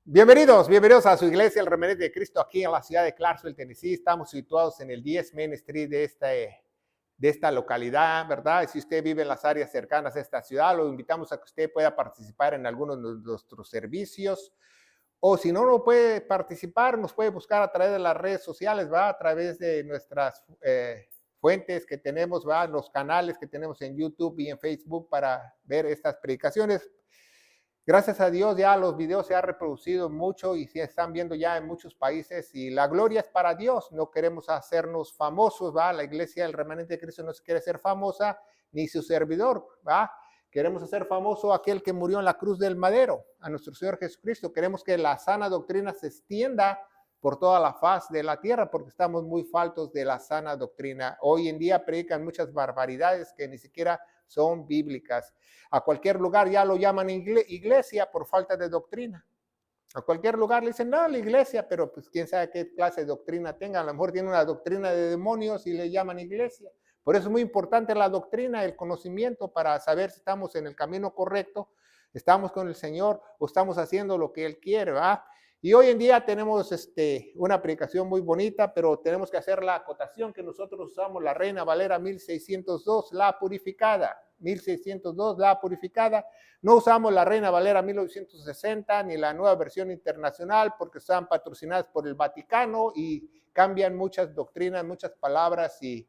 Bienvenidos a su iglesia, el Remanente de Cristo, aquí en la ciudad de Clarksville, Tennessee. Estamos situados en el 10 Main Street de esta localidad, ¿verdad? Si usted vive en las áreas cercanas a esta ciudad, lo invitamos a que usted pueda participar en algunos de nuestros servicios. O si no puede participar, nos puede buscar a través de las redes sociales, ¿va? A través de nuestras fuentes que tenemos, ¿va? Los canales que tenemos en YouTube y en Facebook para ver estas predicaciones. Gracias a Dios ya los videos se han reproducido mucho y se están viendo ya en muchos países y la gloria es para Dios. No queremos hacernos famosos, ¿va? La iglesia del Remanente de Cristo no se quiere ser famosa, ni su servidor, ¿va? Queremos hacer famoso a aquel que murió en la cruz del madero, a nuestro Señor Jesucristo. Queremos que la sana doctrina se extienda por toda la faz de la tierra porque estamos muy faltos de la sana doctrina. Hoy en día predican muchas barbaridades que ni siquiera son bíblicas. A cualquier lugar ya lo llaman iglesia por falta de doctrina. A cualquier lugar le dicen, no, la iglesia, pero pues quién sabe qué clase de doctrina tenga. A lo mejor tiene una doctrina de demonios y le llaman iglesia. Por eso es muy importante la doctrina, el conocimiento para saber si estamos en el camino correcto, estamos con el Señor o estamos haciendo lo que Él quiere, ¿verdad? Y hoy en día tenemos una predicación muy bonita, pero tenemos que hacer la acotación que nosotros usamos la Reina Valera 1602, la purificada. 1602, la purificada. No usamos la Reina Valera 1960 ni la Nueva Versión Internacional porque están patrocinadas por el Vaticano y cambian muchas doctrinas, muchas palabras y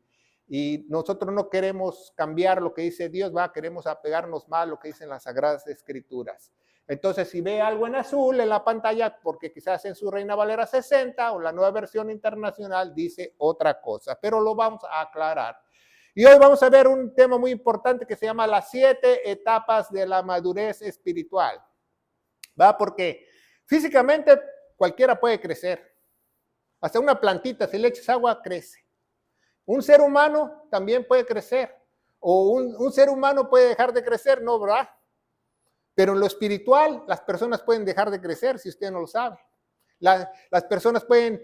nosotros no queremos cambiar lo que dice Dios, queremos apegarnos más a lo que dicen las Sagradas Escrituras. Entonces, si ve algo en azul en la pantalla, porque quizás en su Reina Valera 60 o la Nueva Versión Internacional dice otra cosa, pero lo vamos a aclarar. Y hoy vamos a ver un tema muy importante que se llama las 7 etapas de la madurez espiritual. Porque físicamente cualquiera puede crecer. Hasta una plantita, si le echas agua, crece. Un ser humano también puede crecer. O un ser humano puede dejar de crecer, ¿no, verdad? Pero en lo espiritual, las personas pueden dejar de crecer si usted no lo sabe. Las personas pueden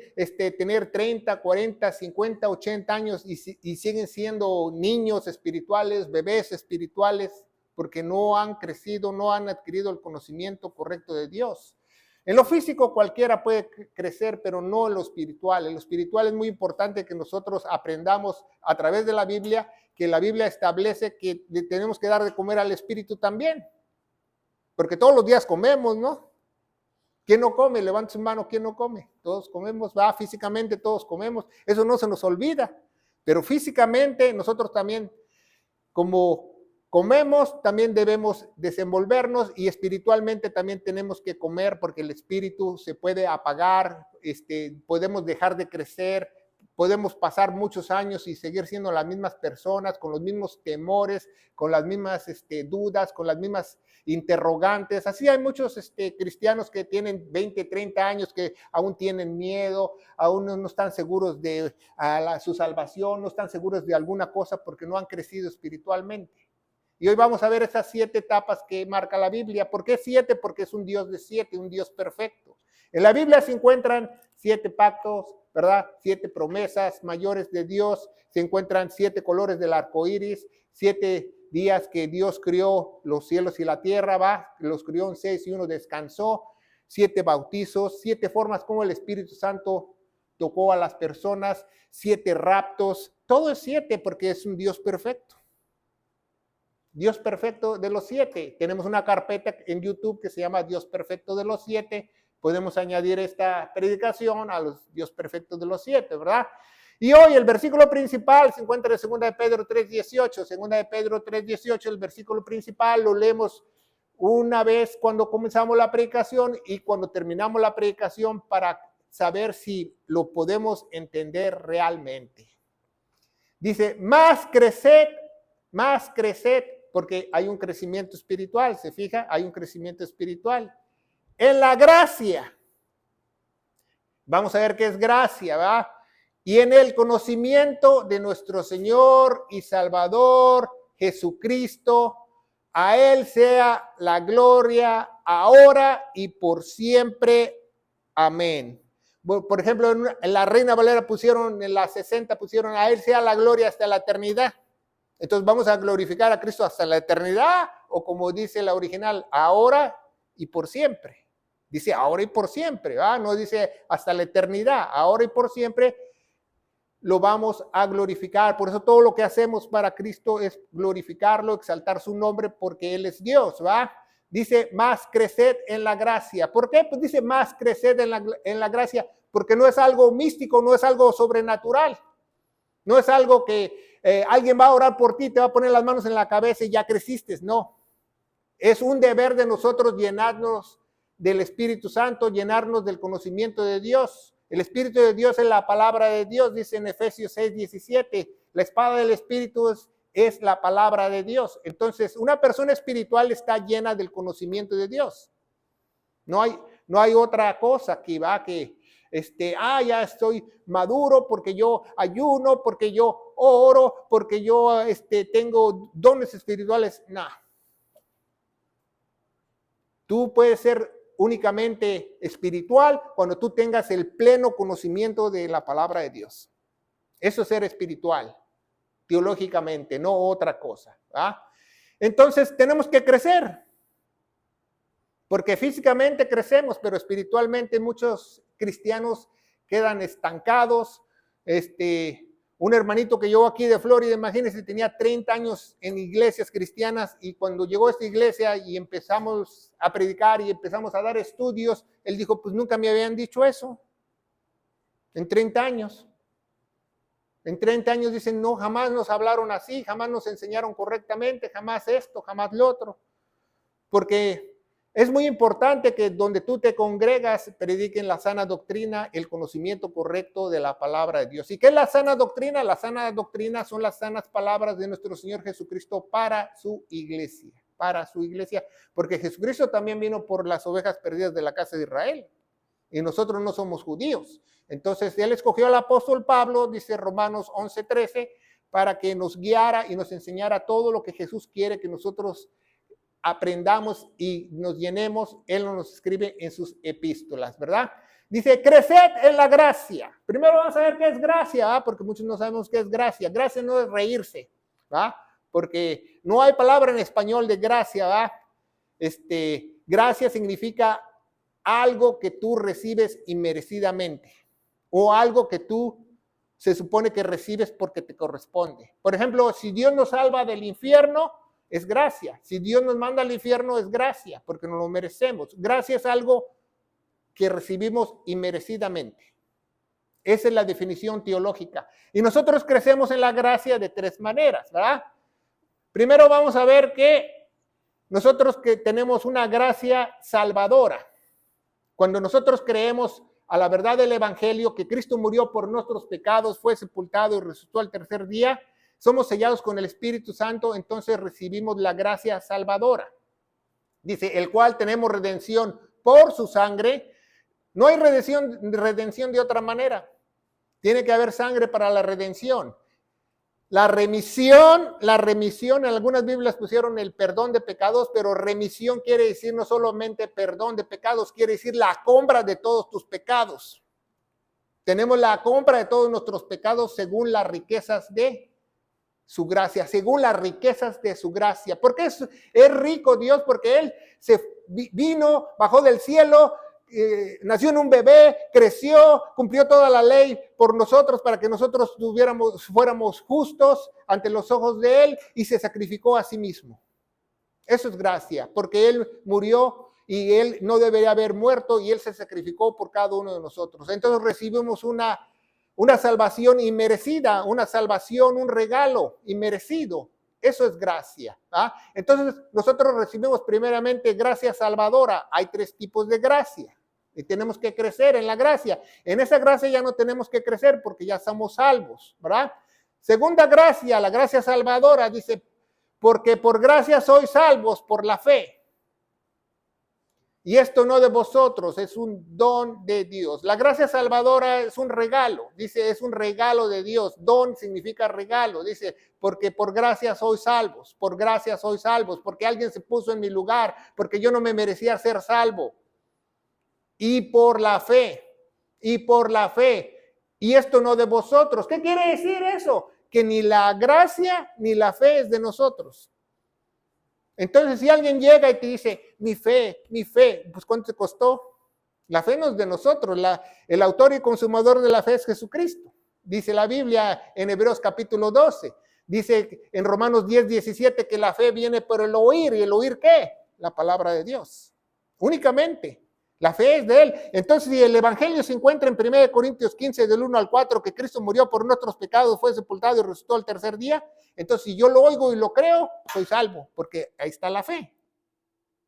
tener 30, 40, 50, 80 años y siguen siendo niños espirituales, bebés espirituales, porque no han crecido, no han adquirido el conocimiento correcto de Dios. En lo físico cualquiera puede crecer, pero no en lo espiritual. En lo espiritual es muy importante que nosotros aprendamos a través de la Biblia, que la Biblia establece que le tenemos que dar de comer al espíritu también. Porque todos los días comemos, ¿no? ¿Quién no come? Levanta su mano, ¿quién no come? Todos comemos, físicamente todos comemos. Eso no se nos olvida. Pero físicamente nosotros también, como comemos, también debemos desenvolvernos y espiritualmente también tenemos que comer porque el espíritu se puede apagar, podemos dejar de crecer, podemos pasar muchos años y seguir siendo las mismas personas, con los mismos temores, con las mismas dudas, con las mismas interrogantes. Así hay muchos cristianos que tienen 20, 30 años que aún tienen miedo, aún no están seguros de su salvación, no están seguros de alguna cosa porque no han crecido espiritualmente. Y hoy vamos a ver esas 7 etapas que marca la Biblia. ¿Por qué 7? Porque es un Dios de 7, un Dios perfecto. En la Biblia se encuentran 7 pactos, ¿verdad? 7 promesas mayores de Dios. Se encuentran 7 colores del arco iris, 7 días que Dios crió los cielos y la tierra, los crió en 6 y 1 descansó. 7 bautizos, 7 formas como el Espíritu Santo tocó a las personas, 7 raptos. Todo es 7 porque es un Dios perfecto. Dios perfecto de los 7. Tenemos una carpeta en YouTube que se llama Dios perfecto de los 7. Podemos añadir esta predicación a los Dios perfectos de los 7, ¿verdad? Y hoy el versículo principal se encuentra en 2 de Pedro 3:18. 2 de Pedro 3:18, el versículo principal lo leemos una vez cuando comenzamos la predicación y cuando terminamos la predicación para saber si lo podemos entender realmente. Dice, más creced, porque hay un crecimiento espiritual, ¿se fija? Hay un crecimiento espiritual. En la gracia. Vamos a ver qué es gracia, ¿verdad? Y en el conocimiento de nuestro Señor y Salvador Jesucristo, a Él sea la gloria ahora y por siempre. Amén. Por ejemplo, en la Reina Valera pusieron, en la 60 pusieron, a Él sea la gloria hasta la eternidad. Entonces, ¿vamos a glorificar a Cristo hasta la eternidad? O como dice la original, ahora y por siempre. Dice ahora y por siempre, ¿va? No dice hasta la eternidad, ahora y por siempre lo vamos a glorificar. Por eso todo lo que hacemos para Cristo es glorificarlo, exaltar su nombre, porque Él es Dios, ¿va? Dice, más creced en la gracia. ¿Por qué? Pues dice, más creced en la gracia, porque no es algo místico, no es algo sobrenatural. No es algo que alguien va a orar por ti, te va a poner las manos en la cabeza y ya creciste. No. Es un deber de nosotros llenarnos del Espíritu Santo, llenarnos del conocimiento de Dios. El Espíritu de Dios es la palabra de Dios, dice en Efesios 6:17. La espada del Espíritu es la palabra de Dios. Entonces, una persona espiritual está llena del conocimiento de Dios. No hay otra cosa aquí, va, que ya estoy maduro porque yo ayuno, porque yo oro, porque yo tengo dones espirituales. No. Tú puedes ser únicamente espiritual cuando tú tengas el pleno conocimiento de la palabra de Dios. Eso es ser espiritual, teológicamente, no otra cosa, ¿va? Entonces tenemos que crecer, porque físicamente crecemos, pero espiritualmente muchos cristianos quedan estancados. Un hermanito que llegó aquí de Florida, imagínense, tenía 30 años en iglesias cristianas, y cuando llegó a esta iglesia y empezamos a predicar y empezamos a dar estudios, él dijo, pues nunca me habían dicho eso. En 30 años. En 30 años dicen, no, jamás nos hablaron así, jamás nos enseñaron correctamente, jamás esto, jamás lo otro. Porque es muy importante que donde tú te congregas prediquen la sana doctrina, el conocimiento correcto de la palabra de Dios. ¿Y qué es la sana doctrina? La sana doctrina son las sanas palabras de nuestro Señor Jesucristo para su iglesia, porque Jesucristo también vino por las ovejas perdidas de la casa de Israel, y nosotros no somos judíos. Entonces, Él escogió al apóstol Pablo, dice Romanos 11:13, para que nos guiara y nos enseñara todo lo que Jesús quiere que nosotros aprendamos y nos llenemos. Él nos escribe en sus epístolas, ¿verdad? Dice, creced en la gracia. Primero vamos a ver qué es gracia, ¿va? Porque muchos no sabemos qué es gracia. Gracia no es reírse, ¿va? Porque no hay palabra en español de gracia, ¿va? Gracia significa algo que tú recibes inmerecidamente, o algo que tú se supone que recibes porque te corresponde. Por ejemplo, si Dios nos salva del infierno, es gracia. Si Dios nos manda al infierno, es gracia, porque no lo merecemos. Gracia es algo que recibimos inmerecidamente. Esa es la definición teológica. Y nosotros crecemos en la gracia de tres maneras, ¿verdad? Primero vamos a ver que nosotros que tenemos una gracia salvadora. Cuando nosotros creemos a la verdad del Evangelio, que Cristo murió por nuestros pecados, fue sepultado y resucitó al tercer día, somos sellados con el Espíritu Santo, entonces recibimos la gracia salvadora. Dice, el cual tenemos redención por su sangre. No hay redención de otra manera. Tiene que haber sangre para la redención. La remisión, en algunas Biblias pusieron el perdón de pecados, pero remisión quiere decir no solamente perdón de pecados, quiere decir la compra de todos tus pecados. Tenemos la compra de todos nuestros pecados según las riquezas de su gracia, según las riquezas de su gracia. Porque es rico Dios, porque Él se vino, bajó del cielo, nació en un bebé, creció, cumplió toda la ley por nosotros para que nosotros fuéramos justos ante los ojos de Él, y se sacrificó a sí mismo. Eso es gracia, porque Él murió y Él no debería haber muerto, y Él se sacrificó por cada uno de nosotros. Entonces recibimos una salvación inmerecida, una salvación, un regalo inmerecido. Eso es gracia, ¿ah? Entonces nosotros recibimos primeramente gracia salvadora. Hay tres tipos de gracia y tenemos que crecer en la gracia. En esa gracia ya no tenemos que crecer porque ya somos salvos, ¿verdad? Segunda gracia, la gracia salvadora, dice, porque por gracia sois salvos por la fe. Y esto no de vosotros, es un don de Dios. La gracia salvadora es un regalo, dice, es un regalo de Dios. Don significa regalo, dice, porque por gracia sois salvos, por gracia sois salvos, porque alguien se puso en mi lugar, porque yo no me merecía ser salvo. Y por la fe, y esto no de vosotros. ¿Qué quiere decir eso? Que ni la gracia ni la fe es de nosotros. Entonces, si alguien llega y te dice, mi fe, pues ¿cuánto te costó? La fe no es de nosotros. El autor y consumador de la fe es Jesucristo. Dice la Biblia en Hebreos capítulo 12. Dice en Romanos 10:17 que la fe viene por el oír. ¿Y el oír qué? La palabra de Dios. Únicamente. La fe es de Él. Entonces, si el Evangelio se encuentra en 1 Corintios 15, del 1 al 4, que Cristo murió por nuestros pecados, fue sepultado y resucitó al tercer día, entonces si yo lo oigo y lo creo, soy salvo, porque ahí está la fe.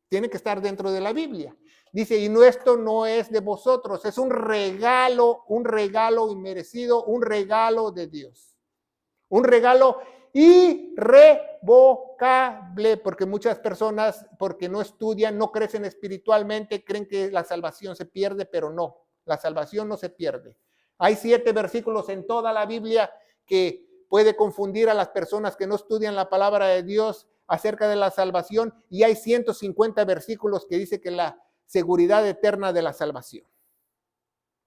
Tiene que estar dentro de la Biblia. Dice, y esto no es de vosotros, es un regalo inmerecido, un regalo de Dios. Un regalo irrevocable, porque muchas personas, porque no estudian, no crecen espiritualmente, creen que la salvación se pierde, pero no, la salvación no se pierde. Hay 7 versículos en toda la Biblia que puede confundir a las personas que no estudian la palabra de Dios acerca de la salvación, y hay 150 versículos que dice que la seguridad eterna de la salvación.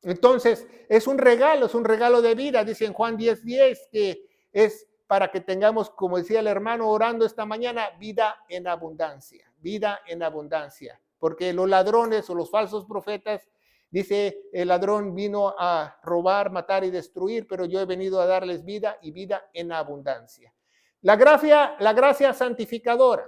Entonces, es un regalo de vida. Dice en Juan 10:10 que es para que tengamos, como decía el hermano orando esta mañana, vida en abundancia, porque los ladrones o los falsos profetas, dice, el ladrón vino a robar, matar y destruir, pero yo he venido a darles vida y vida en abundancia. La gracia santificadora.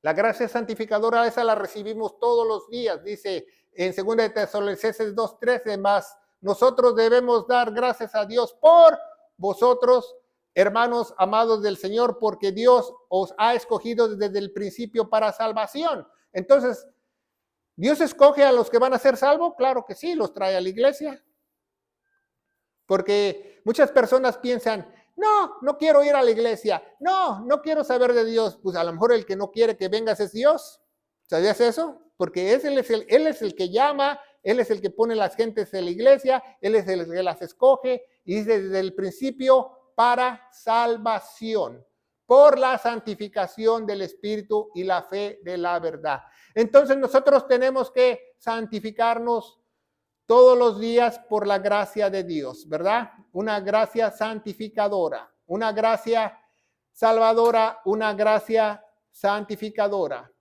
La gracia santificadora, esa la recibimos todos los días, dice en 2 de Tesalonicenses 2:13, más nosotros debemos dar gracias a Dios por vosotros, hermanos amados del Señor, porque Dios os ha escogido desde el principio para salvación. Entonces, ¿Dios escoge a los que van a ser salvos? Claro que sí, los trae a la iglesia. Porque muchas personas piensan, no quiero ir a la iglesia, no quiero saber de Dios. Pues a lo mejor el que no quiere que vengas es Dios. ¿Sabías eso? Porque Él es el que llama, Él es el que pone las gentes en la iglesia, Él es el que las escoge, y desde el principio para salvación, por la santificación del Espíritu y la fe de la verdad. Entonces nosotros tenemos que santificarnos todos los días por la gracia de Dios, ¿verdad? Una gracia santificadora, una gracia salvadora, una gracia santificadora.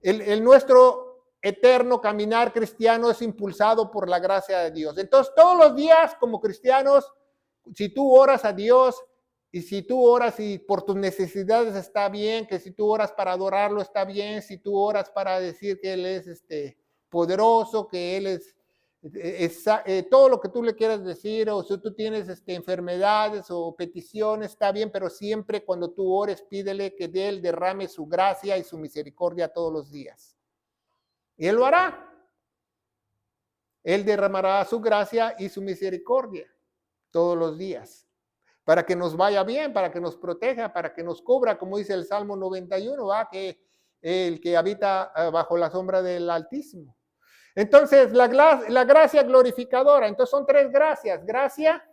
El nuestro eterno caminar cristiano es impulsado por la gracia de Dios. Entonces, todos los días como cristianos, si tú oras a Dios y si tú oras y por tus necesidades está bien, que si tú oras para adorarlo está bien, si tú oras para decir que Él es poderoso, que Él es todo lo que tú le quieras decir, o si tú tienes enfermedades o peticiones, está bien, pero siempre cuando tú ores, pídele que de Él derrame su gracia y su misericordia todos los días. Y Él lo hará. Él derramará su gracia y su misericordia todos los días, para que nos vaya bien, para que nos proteja, para que nos cubra, como dice el Salmo 91, ¿va? Que el que habita bajo la sombra del Altísimo. Entonces, la gracia glorificadora. Entonces, son 3 gracias. Gracia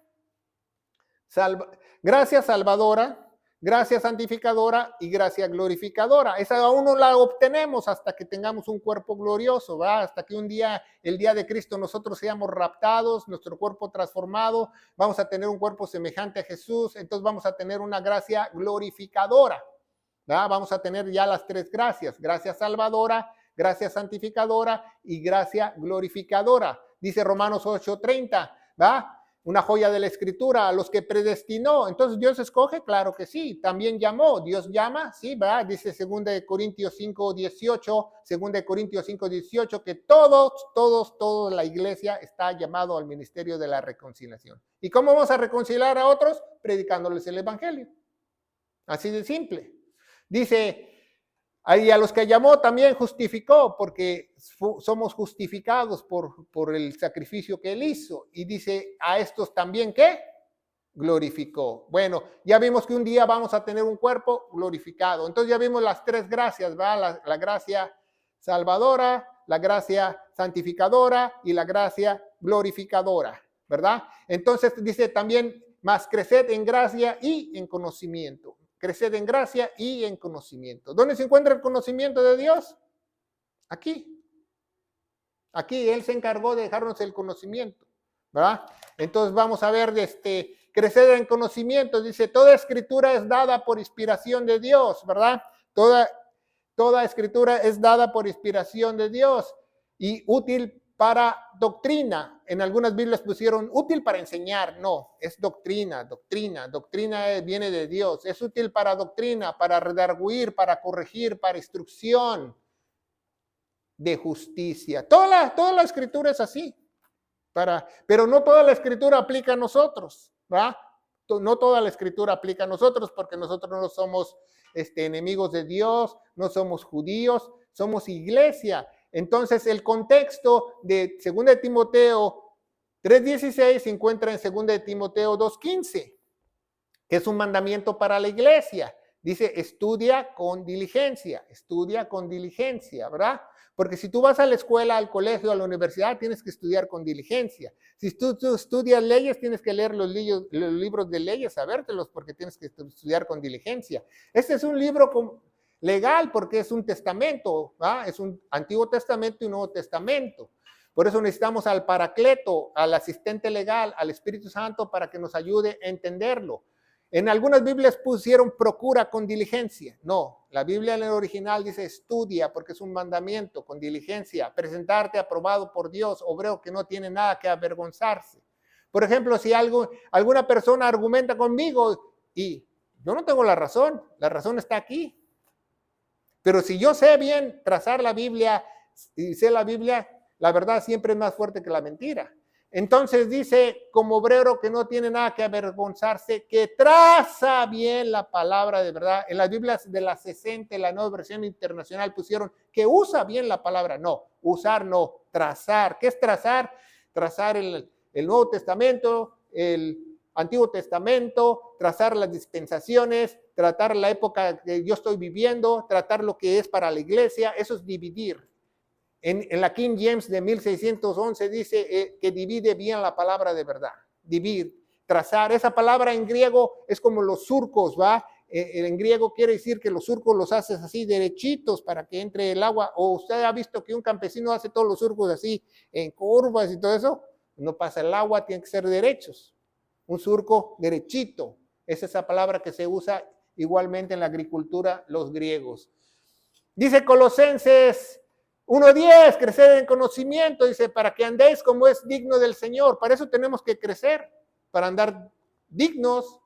salvadora, gracia santificadora y gracia glorificadora. Esa aún no la obtenemos hasta que tengamos un cuerpo glorioso, ¿va? Hasta que un día, el día de Cristo, nosotros seamos raptados, nuestro cuerpo transformado, vamos a tener un cuerpo semejante a Jesús, entonces vamos a tener una gracia glorificadora, ¿va? Vamos a tener ya las 3 gracias, gracia salvadora, gracia santificadora y gracia glorificadora. Dice Romanos 8:30, ¿va? Una joya de la Escritura, a los que predestinó. Entonces, ¿Dios escoge? Claro que sí. También llamó. ¿Dios llama? Sí, ¿verdad? Dice 2 Corintios 5:18, 2 Corintios 5:18, que todos, la iglesia está llamado al ministerio de la reconciliación. ¿Y cómo vamos a reconciliar a otros? Predicándoles el evangelio. Así de simple. Dice, y a los que llamó también justificó, porque somos justificados por el sacrificio que Él hizo. Y dice, a estos también, ¿qué? Glorificó. Bueno, ya vimos que un día vamos a tener un cuerpo glorificado. Entonces ya vimos las 3 gracias, ¿va? La gracia salvadora, la gracia santificadora y la gracia glorificadora, ¿verdad? Entonces dice también, más creced en gracia y en conocimiento. Creced en gracia y en conocimiento. ¿Dónde se encuentra el conocimiento de Dios? Aquí. Aquí Él se encargó de dejarnos el conocimiento, ¿verdad? Entonces vamos a ver, crecer en conocimiento. Dice, toda escritura es dada por inspiración de Dios, ¿verdad? Toda escritura es dada por inspiración de Dios y útil para doctrina. En algunas Biblias pusieron útil para enseñar. No, es doctrina. Doctrina viene de Dios. Es útil para doctrina, para redarguir, para corregir, para instrucción de justicia. Toda la escritura es así. Pero no toda la escritura aplica a nosotros, ¿va? No toda la escritura aplica a nosotros porque nosotros no somos enemigos de Dios, no somos judíos, somos iglesia. Entonces el contexto de 2 Timoteo 3:16 se encuentra en 2 Timoteo 2:15, que es un mandamiento para la iglesia. Dice, estudia con diligencia, ¿verdad? Porque si tú vas a la escuela, al colegio, a la universidad, tienes que estudiar con diligencia. Si tú estudias leyes, tienes que leer los libros de leyes, sabértelos, porque tienes que estudiar con diligencia. Este es un libro legal porque es un testamento, ¿va? Es un Antiguo Testamento y un Nuevo Testamento. Por eso necesitamos al Paracleto, al asistente legal, al Espíritu Santo para que nos ayude a entenderlo. En algunas Biblias pusieron procura con diligencia. No, la Biblia en el original dice estudia porque es un mandamiento con diligencia. Presentarte aprobado por Dios, obrero que no tiene nada que avergonzarse. Por ejemplo, si alguna persona argumenta conmigo y yo no tengo la razón está aquí. Pero si yo sé bien trazar la Biblia y sé la Biblia, la verdad siempre es más fuerte que la mentira. Entonces dice, como obrero que no tiene nada que avergonzarse, que traza bien la palabra de verdad. En las Biblias de la 60, la Nueva Versión Internacional pusieron que usa bien la palabra. No, usar no, trazar. ¿Qué es trazar? Trazar el Nuevo Testamento, el Antiguo Testamento, trazar las dispensaciones, tratar la época que yo estoy viviendo, tratar lo que es para la iglesia. Eso es dividir. En la King James de 1611 dice que divide bien la palabra de verdad. Dividir, trazar. Esa palabra en griego es como los surcos, ¿va? En griego quiere decir que los surcos los haces así derechitos para que entre el agua. O usted ha visto que un campesino hace todos los surcos así en curvas y todo eso. No pasa el agua, tienen que ser derechos. Un surco derechito. Es esa palabra que se usa igualmente en la agricultura los griegos. Dice Colosenses 1:10, crecer en conocimiento, dice, para que andéis como es digno del Señor. Para eso tenemos que crecer, para andar dignos,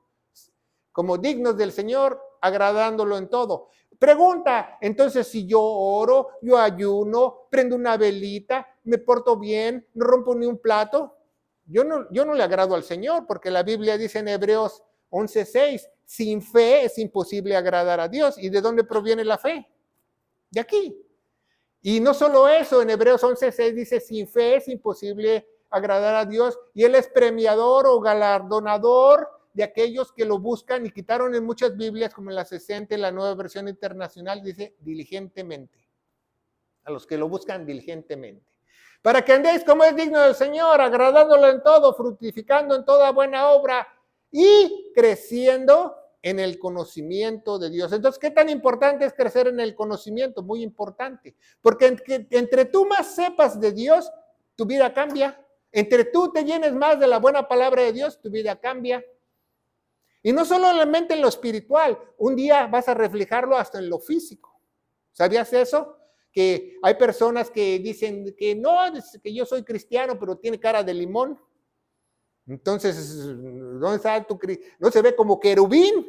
como dignos del Señor, agradándolo en todo. Pregunta, entonces si yo oro, yo ayuno, prendo una velita, me porto bien, no rompo ni un plato, yo no le agrado al Señor, porque la Biblia dice en Hebreos 11:6, sin fe es imposible agradar a Dios. ¿Y de dónde proviene la fe? De aquí. Y no solo eso, en Hebreos 11:6 dice, sin fe es imposible agradar a Dios, y Él es premiador o galardonador de aquellos que lo buscan, y quitaron en muchas Biblias, como en la 60, en la Nueva Versión Internacional, dice diligentemente, a los que lo buscan diligentemente. Para que andéis como es digno del Señor, agradándolo en todo, fructificando en toda buena obra y creciendo en el conocimiento de Dios. Entonces, ¿qué tan importante es crecer en el conocimiento? Muy importante, porque entre tú más sepas de Dios, tu vida cambia. Entre tú te llenes más de la buena palabra de Dios, tu vida cambia. Y no solamente en lo espiritual, un día vas a reflejarlo hasta en lo físico. ¿Sabías eso? Que hay personas que dicen que no, que yo soy cristiano, pero tiene cara de limón. Entonces, ¿dónde está tu Cristo? No se ve como querubín,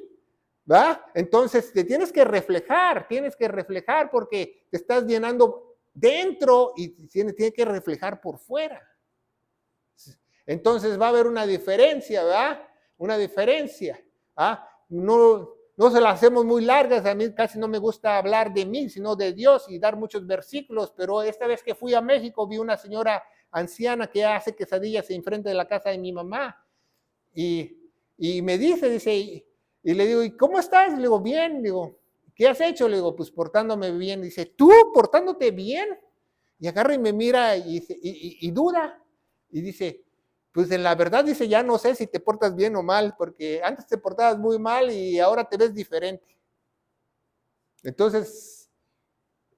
¿va? Entonces, te tienes que reflejar porque te estás llenando dentro y tiene que reflejar por fuera. Entonces, va a haber una diferencia, ¿verdad? Una diferencia. ¿Ah? No se las hacemos muy largas, a mí casi no me gusta hablar de mí, sino de Dios y dar muchos versículos, pero esta vez que fui a México vi una señora anciana que hace quesadillas enfrente de la casa de mi mamá y me dice, y le digo, ¿y cómo estás? Le digo, bien, le digo, ¿qué has hecho? Le digo, pues portándome bien. Dice, ¿tú portándote bien? Y agarra y me mira y duda y dice, pues en la verdad, dice, ya no sé si te portas bien o mal, porque antes te portabas muy mal y ahora te ves diferente. Entonces,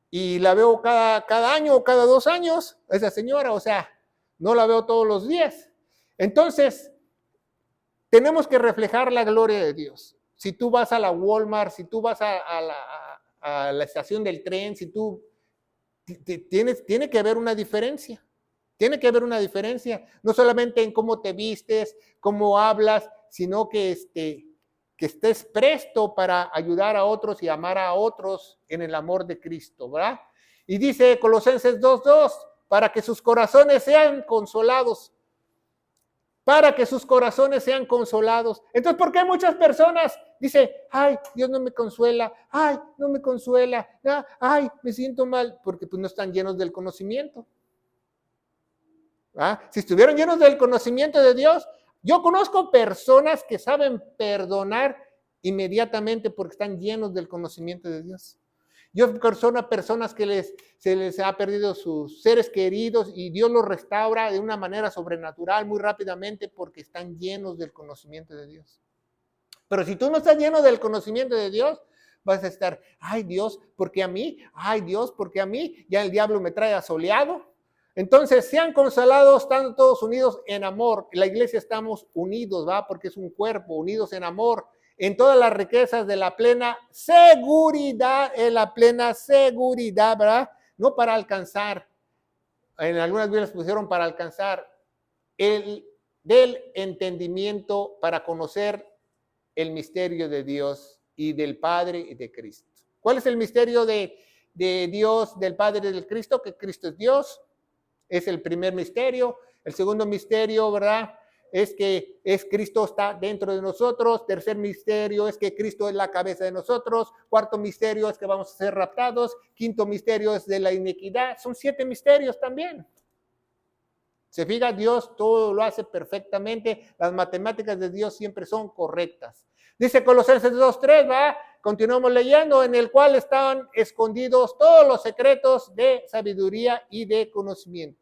y la veo cada año o cada 2 años, esa señora, o sea, no la veo todos los días. Entonces, tenemos que reflejar la gloria de Dios. Si tú vas a la Walmart, si tú vas a la estación del tren, si tú, tiene que haber una diferencia. Tiene que haber una diferencia, no solamente en cómo te vistes, cómo hablas, sino que estés presto para ayudar a otros y amar a otros en el amor de Cristo, ¿verdad? Y dice Colosenses 2:2, para que sus corazones sean consolados. Para que sus corazones sean consolados. Entonces, ¿por qué muchas personas dicen, ay, Dios no me consuela, ay, no me consuela, ay, me siento mal? Porque pues no están llenos del conocimiento. ¿Ah? Si estuvieran llenos del conocimiento de Dios, yo conozco personas que saben perdonar inmediatamente porque están llenos del conocimiento de Dios. Yo conozco personas que se les ha perdido sus seres queridos y Dios los restaura de una manera sobrenatural muy rápidamente porque están llenos del conocimiento de Dios. Pero si tú no estás lleno del conocimiento de Dios, vas a estar, ay Dios, ¿por qué a mí? Ay Dios, ¿por qué a mí? Ya el diablo me trae asoleado. Entonces, sean consolados, están todos unidos en amor. En la iglesia estamos unidos, ¿va? Porque es un cuerpo, unidos en amor, en todas las riquezas de la plena seguridad, ¿verdad? No para alcanzar, en algunas Biblias pusieron para alcanzar del entendimiento, para conocer el misterio de Dios y del Padre y de Cristo. ¿Cuál es el misterio de Dios, del Padre y del Cristo? Que Cristo es Dios. Es el primer misterio. El segundo misterio, ¿verdad? Es que Cristo está dentro de nosotros. Tercer misterio es que Cristo es la cabeza de nosotros. Cuarto misterio es que vamos a ser raptados. Quinto misterio es de la iniquidad. Son 7 misterios también. Se fija, Dios todo lo hace perfectamente. Las matemáticas de Dios siempre son correctas. Dice Colosenses 2:3, ¿va? Continuamos leyendo, en el cual estaban escondidos todos los secretos de sabiduría y de conocimiento.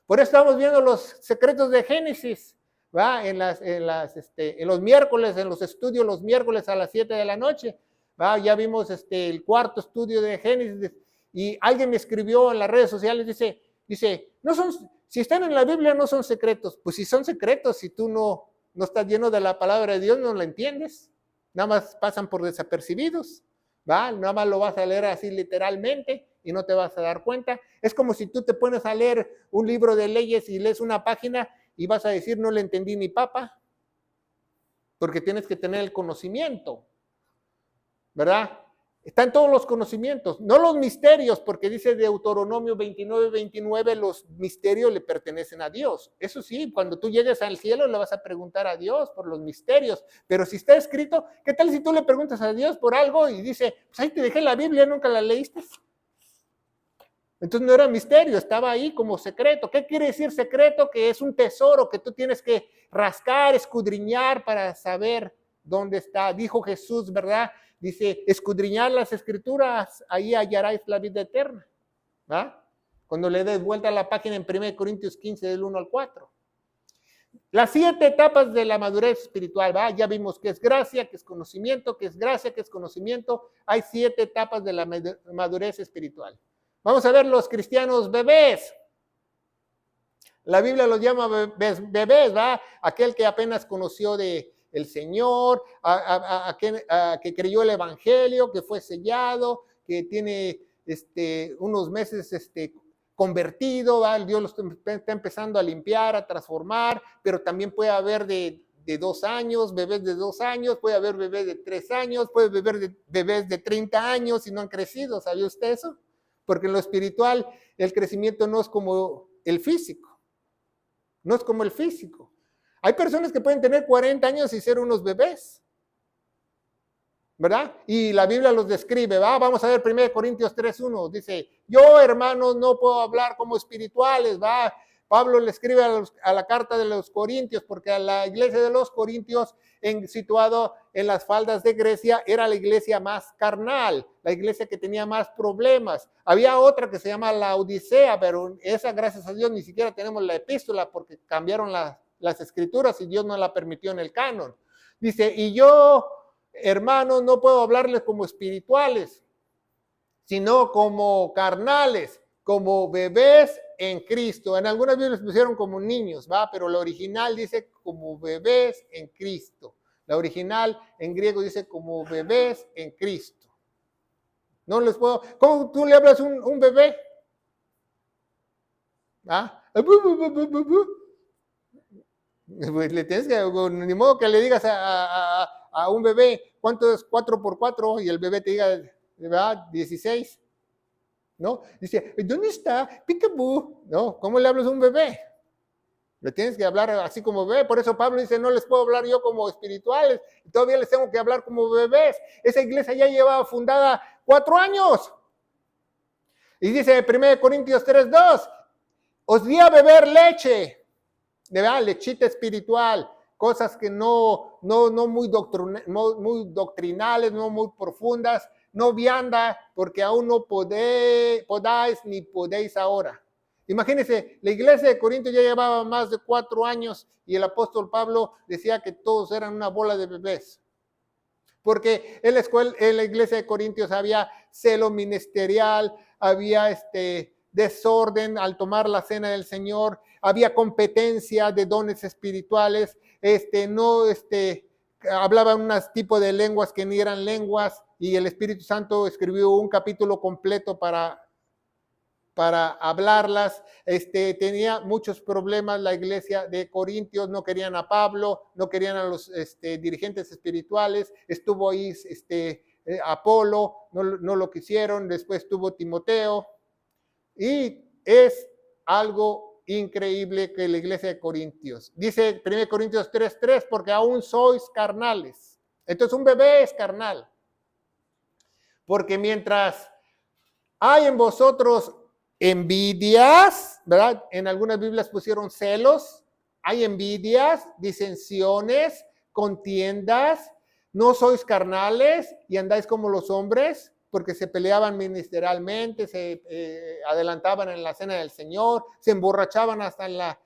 Por eso estamos viendo los secretos de Génesis, ¿va? En los miércoles, en los estudios los miércoles a las 7 de la noche, ¿va? Ya vimos el cuarto estudio de Génesis y alguien me escribió en las redes sociales, dice, no son, si están en la Biblia no son secretos. Pues si son secretos, si tú no estás lleno de la palabra de Dios, no la entiendes. Nada más pasan por desapercibidos, ¿va? Nada más lo vas a leer así literalmente y no te vas a dar cuenta. Es como si tú te pones a leer un libro de leyes y lees una página y vas a decir, no le entendí ni papa, porque tienes que tener el conocimiento, ¿verdad? Están todos los conocimientos, no los misterios, porque dice Deuteronomio 29:29, los misterios le pertenecen a Dios. Eso sí, cuando tú llegues al cielo le vas a preguntar a Dios por los misterios, pero si está escrito, ¿qué tal si tú le preguntas a Dios por algo y dice, pues ahí te dejé la Biblia, nunca la leíste? Entonces no era misterio, estaba ahí como secreto. ¿Qué quiere decir secreto? Que es un tesoro que tú tienes que rascar, escudriñar para saber dónde está. Dijo Jesús, ¿verdad? Dice, escudriñar las escrituras, ahí hallaráis la vida eterna. ¿Va? Cuando le des vuelta a la página en 1 Corintios 15, del 1 al 4. Las 7 etapas de la madurez espiritual, ¿va? Ya vimos que es gracia, que es conocimiento, que es gracia, que es conocimiento. Hay 7 etapas de la madurez espiritual. Vamos a ver los cristianos bebés. La Biblia los llama bebés, ¿va? Aquel que apenas conoció de el Señor, que creyó el Evangelio, que fue sellado, que tiene unos meses convertido, ¿va? Dios lo está empezando a limpiar, a transformar, pero también puede haber de 2 años, bebés de 2 años, puede haber bebés de 3 años, puede haber bebés de 30 años y no han crecido, ¿sabía usted eso? Porque en lo espiritual el crecimiento no es como el físico, no es como el físico. Hay personas que pueden tener 40 años y ser unos bebés, ¿verdad? Y la Biblia los describe, ¿va? Vamos a ver 1 Corintios 3:1, dice, yo hermanos no puedo hablar como espirituales, ¿va? Pablo le escribe a la carta de los Corintios, porque a la iglesia de los Corintios, situado en las faldas de Grecia, era la iglesia más carnal, la iglesia que tenía más problemas. Había otra que se llama la Odisea, pero esa, gracias a Dios, ni siquiera tenemos la epístola porque cambiaron las escrituras y Dios no la permitió en el canon. Dice, y yo, hermanos, no puedo hablarles como espirituales, sino como carnales, como bebés en Cristo. En algunas Biblias pusieron como niños, ¿va? Pero la original dice como bebés en Cristo. La original en griego dice como bebés en Cristo. No les puedo. ¿Cómo tú le hablas a un bebé? ¿Ah? Pues le tienes que, ni modo que le digas a un bebé, ¿cuánto es 4 por 4? Y el bebé te diga, ¿verdad? 16, ¿no? Dice, ¿dónde está? Peekaboo, ¿no? ¿Cómo le hablas a un bebé? Le tienes que hablar así como bebé. Por eso Pablo dice, no les puedo hablar yo como espirituales, todavía les tengo que hablar como bebés. Esa iglesia ya llevaba fundada 4 años. Y dice 1 Corintios 3:2, os di a beber leche, de verdad, lechita espiritual, cosas que no muy doctrinales, no muy profundas, no vianda, porque aún no podáis ni podéis ahora. Imagínense, la iglesia de Corinto ya llevaba más de 4 años y el apóstol Pablo decía que todos eran una bola de bebés. Porque en la iglesia de Corintios había celo ministerial, había desorden al tomar la cena del Señor, había competencia de dones espirituales, hablaban unos tipos de lenguas que ni eran lenguas, y el Espíritu Santo escribió un capítulo completo para hablarlas. Tenía muchos problemas la iglesia de Corintios, no querían a Pablo, no querían a los dirigentes espirituales, estuvo ahí Apolo, no lo quisieron, después estuvo Timoteo, y es algo increíble que la iglesia de Corintios, dice 1 Corintios 3:3, porque aún sois carnales. Entonces un bebé es carnal, porque mientras hay en vosotros envidias, ¿verdad? En algunas Biblias pusieron celos, hay envidias, disensiones, contiendas, no sois carnales y andáis como los hombres, porque se peleaban ministerialmente, se adelantaban en la cena del Señor, se emborrachaban hasta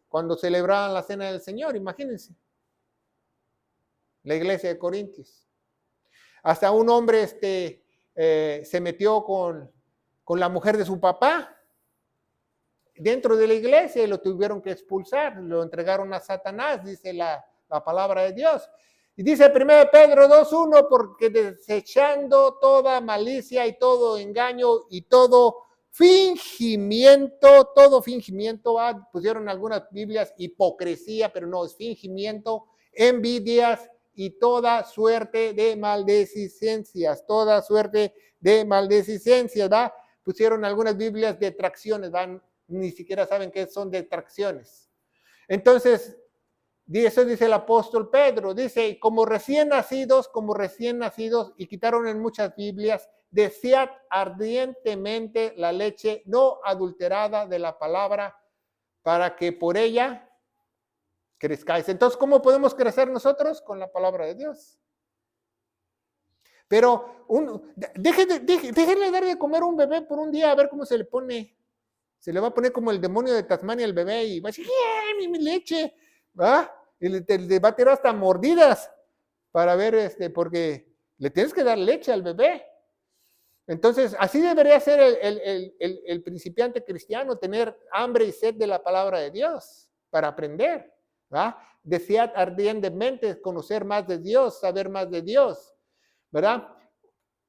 cuando celebraban la cena del Señor, imagínense. La iglesia de Corintios. Hasta un hombre se metió con la mujer de su papá dentro de la iglesia y lo tuvieron que expulsar, lo entregaron a Satanás, dice la palabra de Dios. Y dice 1 Pedro 2:1, porque desechando toda malicia y todo engaño y todo fingimiento, pusieron algunas Biblias hipocresía, pero no, es fingimiento, envidias y toda suerte de maledicencias, ¿verdad? Pusieron algunas Biblias detracciones, ¿verdad? Ni siquiera saben qué son detracciones. Entonces, eso dice el apóstol Pedro, dice, como recién nacidos, y quitaron en muchas Biblias, desead ardientemente la leche no adulterada de la palabra, para que por ella crezcáis. Entonces, ¿cómo podemos crecer nosotros? Con la palabra de Dios. Pero déjenle dar de comer a un bebé por un día, a ver cómo se le pone. Se le va a poner como el demonio de Tasmania al bebé y va a decir, mi leche, ¿va? Y le va a tirar hasta mordidas para ver, porque le tienes que dar leche al bebé. Entonces, así debería ser el principiante cristiano, tener hambre y sed de la palabra de Dios para aprender, ¿va? Desead ardientemente conocer más de Dios, saber más de Dios, ¿verdad?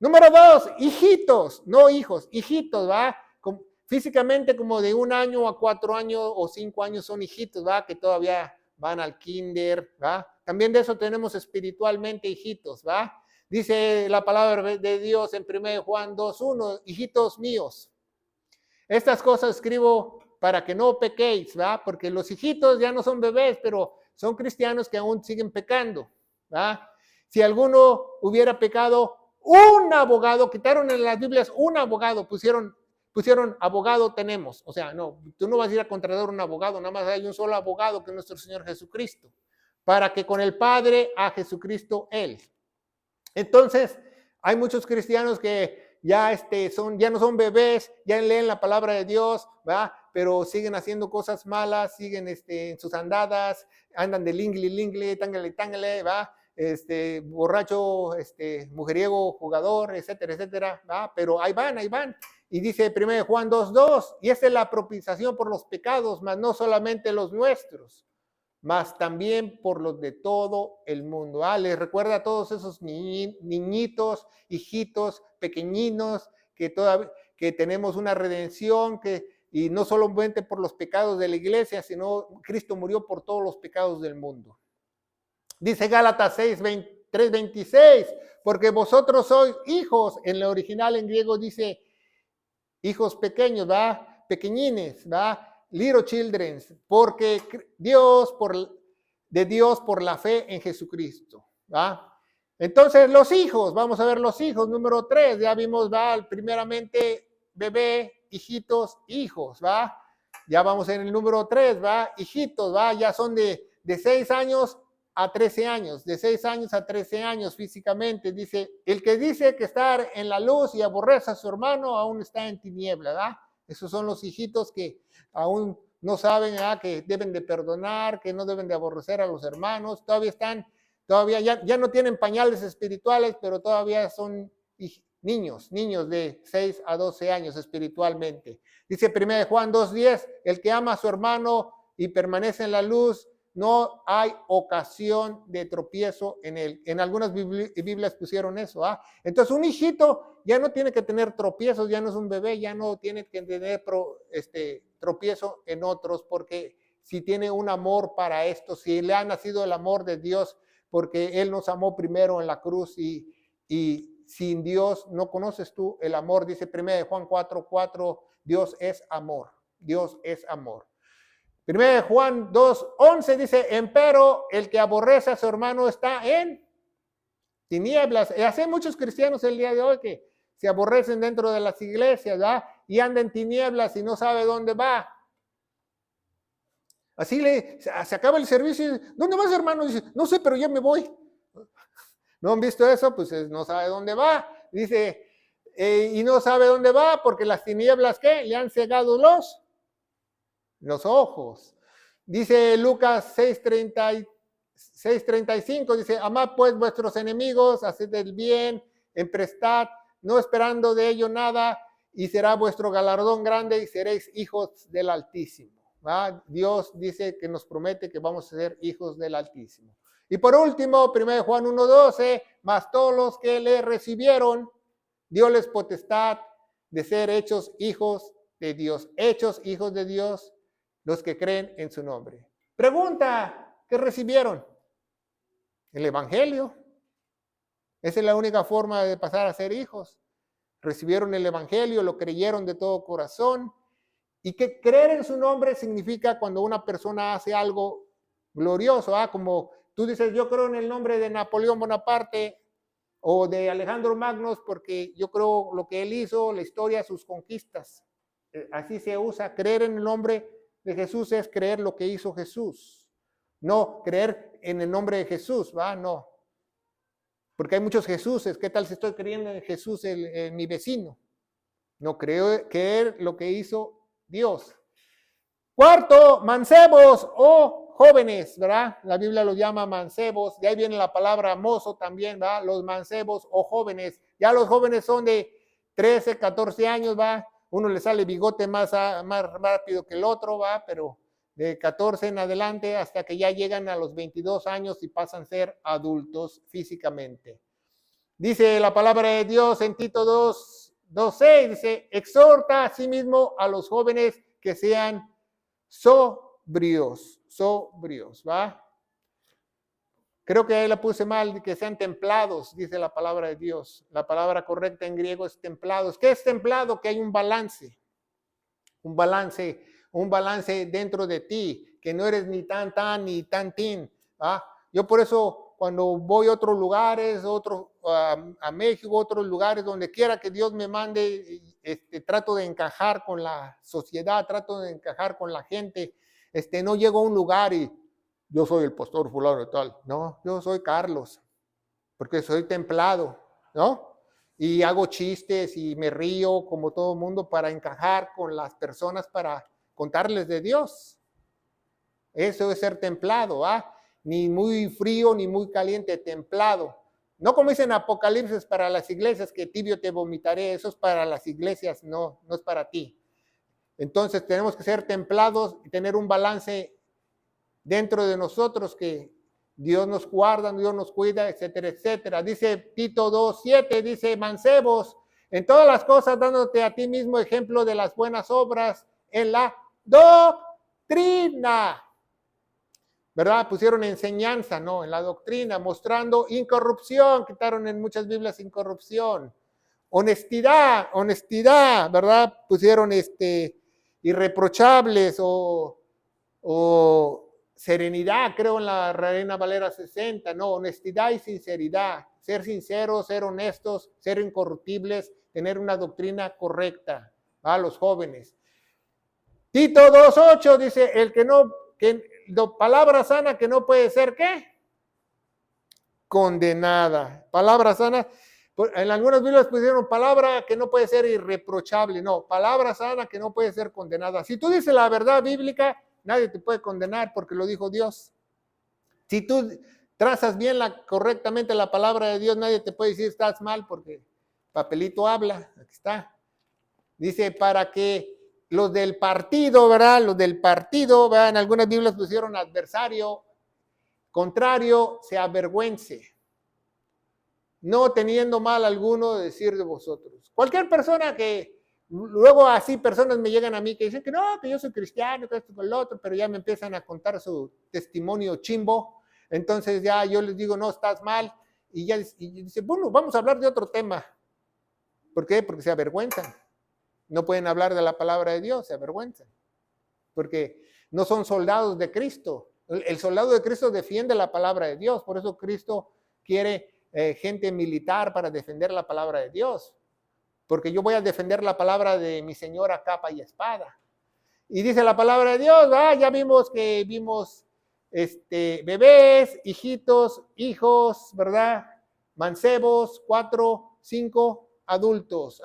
Número 2, hijitos, no hijos, hijitos, ¿va? Físicamente como de 1 año a 4 años o 5 años son hijitos, ¿va? Que todavía van al kinder, ¿va? También de eso tenemos espiritualmente hijitos, ¿va? Dice la palabra de Dios en 1 Juan 2:1, hijitos míos, estas cosas escribo para que no pequéis, ¿va? Porque los hijitos ya no son bebés, pero son cristianos que aún siguen pecando, ¿va? Si alguno hubiera pecado, un abogado, quitaron en las Biblias un abogado, pusieron abogado tenemos. O sea, no, tú no vas a ir a contratar un abogado, nada más hay un solo abogado que es nuestro Señor Jesucristo, para que con el Padre a Jesucristo Él. Entonces, hay muchos cristianos que ya no son bebés, ya leen la palabra de Dios, ¿va? Pero siguen haciendo cosas malas, siguen en sus andadas, andan de lingle, tángale, ¿va? Borracho, mujeriego, jugador, etcétera, ¿va? Pero ahí van. Y dice 1 Juan 2:2, y esta es la propiciación por los pecados, mas no solamente los nuestros, mas también por los de todo el mundo. Les recuerda a todos esos niñitos, hijitos, pequeñinos, que tenemos una redención, que y no solamente por los pecados de la iglesia, sino Cristo murió por todos los pecados del mundo. Dice Gálatas 3:26, porque vosotros sois hijos, en el original en griego dice hijos pequeños, ¿va? Pequeñines, ¿va? Little children, porque de Dios por la fe en Jesucristo, ¿va? Entonces los hijos, vamos a ver los hijos, número 3, ya vimos, ¿va? Primeramente bebé, hijitos, hijos, ¿va? Ya vamos en el número 3, ¿va? Hijitos, ¿va? Ya son de 6 años a 13 años, de 6 años a 13 años físicamente. Dice, el que dice que estar en la luz y aborrece a su hermano, aún está en tiniebla, ¿verdad? Esos son los hijitos que aún no saben, ¿verdad? Que deben de perdonar, que no deben de aborrecer a los hermanos, todavía ya no tienen pañales espirituales, pero todavía son niños de 6 a 12 años espiritualmente. Dice 1 Juan 2:10, el que ama a su hermano y permanece en la luz, no hay ocasión de tropiezo en él. En algunas Biblias pusieron eso. ¿Ah? Entonces un hijito ya no tiene que tener tropiezos, ya no es un bebé, ya no tiene que tener tropiezo en otros, porque si tiene un amor para esto, si le ha nacido el amor de Dios, porque Él nos amó primero en la cruz y sin Dios no conoces tú el amor. Dice 1 Juan 4:4, Dios es amor, Dios es amor. 1 Juan 2:11 dice, empero el que aborrece a su hermano está en tinieblas. Y así hay muchos cristianos el día de hoy que se aborrecen dentro de las iglesias, ¿verdad? Y andan en tinieblas y no sabe dónde va. Así se acaba el servicio y dice, ¿dónde vas, hermano? Dice, no sé, pero ya me voy. ¿No han visto eso? Pues no sabe dónde va. Dice, y no sabe dónde va porque las tinieblas, ¿qué? Le han cegado los ojos. Dice Lucas 6:35, dice, amad pues vuestros enemigos, haced el bien, emprestad, no esperando de ello nada, y será vuestro galardón grande y seréis hijos del Altísimo. ¿Va? Dios dice que nos promete que vamos a ser hijos del Altísimo. Y por último, 1 Juan 1:12, mas todos los que le recibieron, dióles potestad de ser hechos hijos de Dios, hechos hijos de Dios, los que creen en su nombre. Pregunta, ¿qué recibieron? El Evangelio. Esa es la única forma de pasar a ser hijos. Recibieron el Evangelio, lo creyeron de todo corazón. Y que creer en su nombre significa cuando una persona hace algo glorioso, ¿ah? Como tú dices, yo creo en el nombre de Napoleón Bonaparte o de Alejandro Magno porque yo creo lo que él hizo, la historia, sus conquistas. Así se usa, creer en el nombre de Jesús es creer lo que hizo Jesús. No creer en el nombre de Jesús, ¿va? No. Porque hay muchos Jesuses. ¿Qué tal si estoy creyendo en Jesús, mi vecino? No, creer lo que hizo Dios. Cuarto, mancebos o jóvenes, ¿verdad? La Biblia los llama mancebos. De ahí viene la palabra mozo también, ¿verdad? Los mancebos o jóvenes. Ya los jóvenes son de 13, 14 años, ¿va? Uno le sale bigote más rápido que el otro, ¿va? Pero de 14 en adelante hasta que ya llegan a los 22 años y pasan a ser adultos físicamente. Dice la palabra de Dios en Tito 2:6, dice, exhorta a sí mismo a los jóvenes que sean sobrios, ¿va? Creo que ahí la puse mal, que sean templados, dice la palabra de Dios. La palabra correcta en griego es templados. ¿Qué es templado? Que hay un balance dentro de ti, que no eres ni tan ni tan tin. ¿Va? Yo por eso cuando voy a otros lugares, a México, otros lugares, donde quiera que Dios me mande, trato de encajar con la sociedad, trato de encajar con la gente. No llego a un lugar y yo soy el pastor fulano y tal. No, yo soy Carlos, porque soy templado, ¿no? Y hago chistes y me río como todo el mundo para encajar con las personas, para contarles de Dios. Eso es ser templado, ¿ah? Ni muy frío ni muy caliente, templado. No como dicen Apocalipsis para las iglesias, que tibio te vomitaré. Eso es para las iglesias, no es para ti. Entonces tenemos que ser templados y tener un balance dentro de nosotros, que Dios nos guarda, Dios nos cuida, etcétera, etcétera. Dice Tito 2:7, dice, mancebos, en todas las cosas dándote a ti mismo ejemplo de las buenas obras, en la doctrina. ¿Verdad? Pusieron enseñanza, no, en la doctrina, mostrando incorrupción, quitaron en muchas Biblias incorrupción. Honestidad, ¿verdad? Pusieron irreprochables o serenidad, creo en la Reina Valera 60, no, honestidad y sinceridad, ser sinceros, ser honestos, ser incorruptibles, tener una doctrina correcta a los jóvenes. Tito 2:8 dice, palabra sana que no puede ser, ¿qué? Condenada. Palabra sana, en algunas Biblias pusieron palabra que no puede ser irreprochable, no, palabra sana que no puede ser condenada. Si tú dices la verdad bíblica, nadie te puede condenar porque lo dijo Dios. Si tú trazas bien correctamente la palabra de Dios, nadie te puede decir estás mal porque papelito habla, aquí está. Dice para que los del partido, ¿verdad? Los del partido, ¿verdad? En algunas Biblias pusieron adversario, contrario, se avergüence, no teniendo mal alguno de decir de vosotros. Cualquier persona que, luego así personas me llegan a mí que dicen que no, que yo soy cristiano, que esto con lo otro, pero ya me empiezan a contar su testimonio chimbo, entonces ya yo les digo, no, estás mal, y dice, bueno, vamos a hablar de otro tema. ¿Por qué? Porque se avergüenzan. No pueden hablar de la palabra de Dios, se avergüenzan. Porque no son soldados de Cristo. El soldado de Cristo defiende la palabra de Dios. Por eso Cristo quiere gente militar para defender la palabra de Dios. Porque yo voy a defender la palabra de mi Señor a capa y espada. Y dice la palabra de Dios, ya vimos bebés, hijitos, hijos, ¿verdad? Mancebos, 4, 5, adultos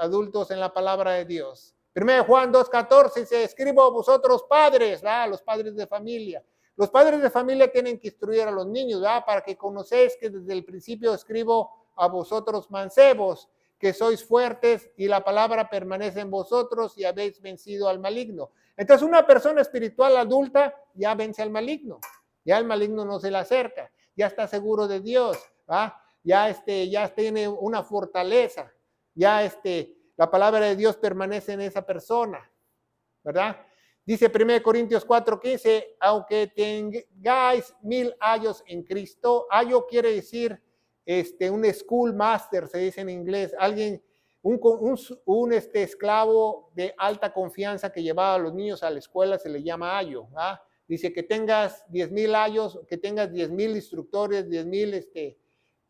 en la palabra de Dios. 1 Juan 2:14 dice, escribo a vosotros padres, ¿verdad? Los padres de familia. Los padres de familia tienen que instruir a los niños, ¿verdad? Para que conocéis que desde el principio escribo a vosotros mancebos, que sois fuertes y la palabra permanece en vosotros y habéis vencido al maligno. Entonces una persona espiritual adulta ya vence al maligno. Ya el maligno no se le acerca, ya está seguro de Dios, ¿verdad? Ya tiene una fortaleza, ya la palabra de Dios permanece en esa persona, ¿verdad? Dice 1 Corintios 4:15, aunque tengáis 1000 años en Cristo, año quiere decir un school master, se dice en inglés, alguien, un esclavo de alta confianza que llevaba a los niños a la escuela, se le llama ayo, ¿verdad? Dice que tengas 10,000 años, que tengas 10,000 instructores, 10,000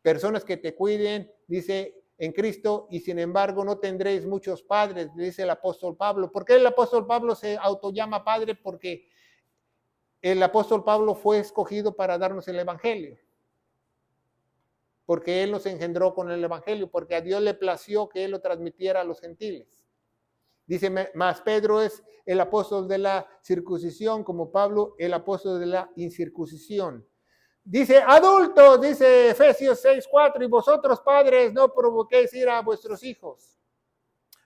personas que te cuiden, dice en Cristo, y sin embargo no tendréis muchos padres, dice el apóstol Pablo. ¿Por qué el apóstol Pablo se autollama padre? Porque el apóstol Pablo fue escogido para darnos el evangelio. Porque él nos engendró con el evangelio, porque a Dios le plació que él lo transmitiera a los gentiles. Dice, más Pedro es el apóstol de la circuncisión, como Pablo el apóstol de la incircuncisión. Dice, adultos, dice Efesios 6:4, y vosotros padres no provoquéis ira a vuestros hijos.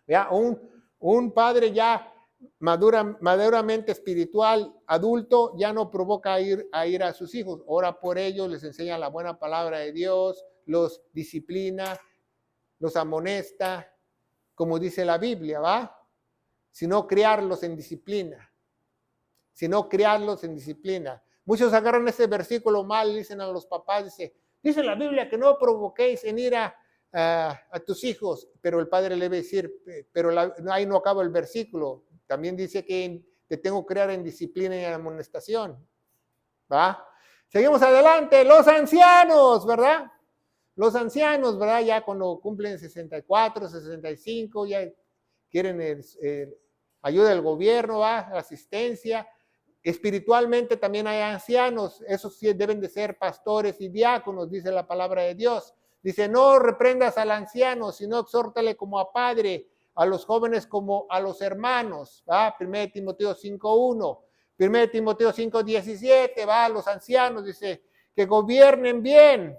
¿Ya? Un padre ya maduramente espiritual, adulto, ya no provoca ira a sus hijos. Ora por ellos, les enseña la buena palabra de Dios, los disciplina, los amonesta, como dice la Biblia, ¿va? Sino criarlos en disciplina. Muchos agarran ese versículo mal y dicen a los papás, dice la Biblia que no provoquéis en ira a tus hijos, pero el padre le va a decir, pero ahí no acaba el versículo, también dice que te tengo que criar en disciplina y en amonestación, ¿va? Seguimos adelante, los ancianos, ¿verdad? Los ancianos, ¿verdad? Ya cuando cumplen 64, 65, ya quieren ayuda del gobierno, ¿va? Asistencia. Espiritualmente también hay ancianos, esos sí deben de ser pastores y diáconos, dice la palabra de Dios. Dice, no reprendas al anciano, sino exhórtale como a padre, a los jóvenes como a los hermanos. ¿Va? 1 Timoteo 5:1, 1 Timoteo 5:17, va, a los ancianos, dice, que gobiernen bien,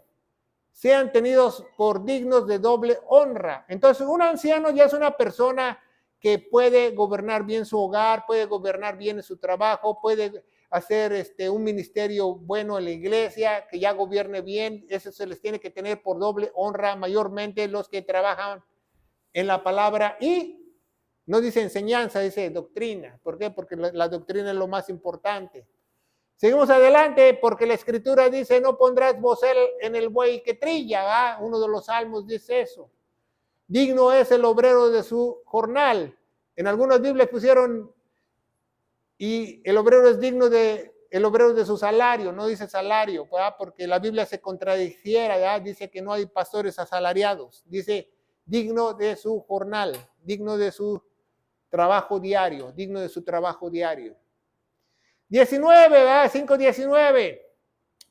sean tenidos por dignos de doble honra. Entonces, un anciano ya es una persona que puede gobernar bien su hogar, puede gobernar bien su trabajo, puede hacer un ministerio bueno en la iglesia, que ya gobierne bien. Eso se les tiene que tener por doble honra, mayormente los que trabajan en la palabra y No dice enseñanza, dice doctrina. ¿Por qué? Porque la doctrina es lo más importante. Seguimos adelante, porque la escritura dice, no pondrás bozal en el buey que trilla, ¿va? Uno de los salmos dice eso. Digno es el obrero de su jornal. En algunas Biblias pusieron, y el obrero es digno el obrero de su salario, no dice salario, ¿verdad? Porque la Biblia se contradiciera, ¿verdad? Dice que no hay pastores asalariados, dice digno de su jornal, digno de su trabajo diario, digno de su trabajo diario. 19, ¿verdad? 5:19.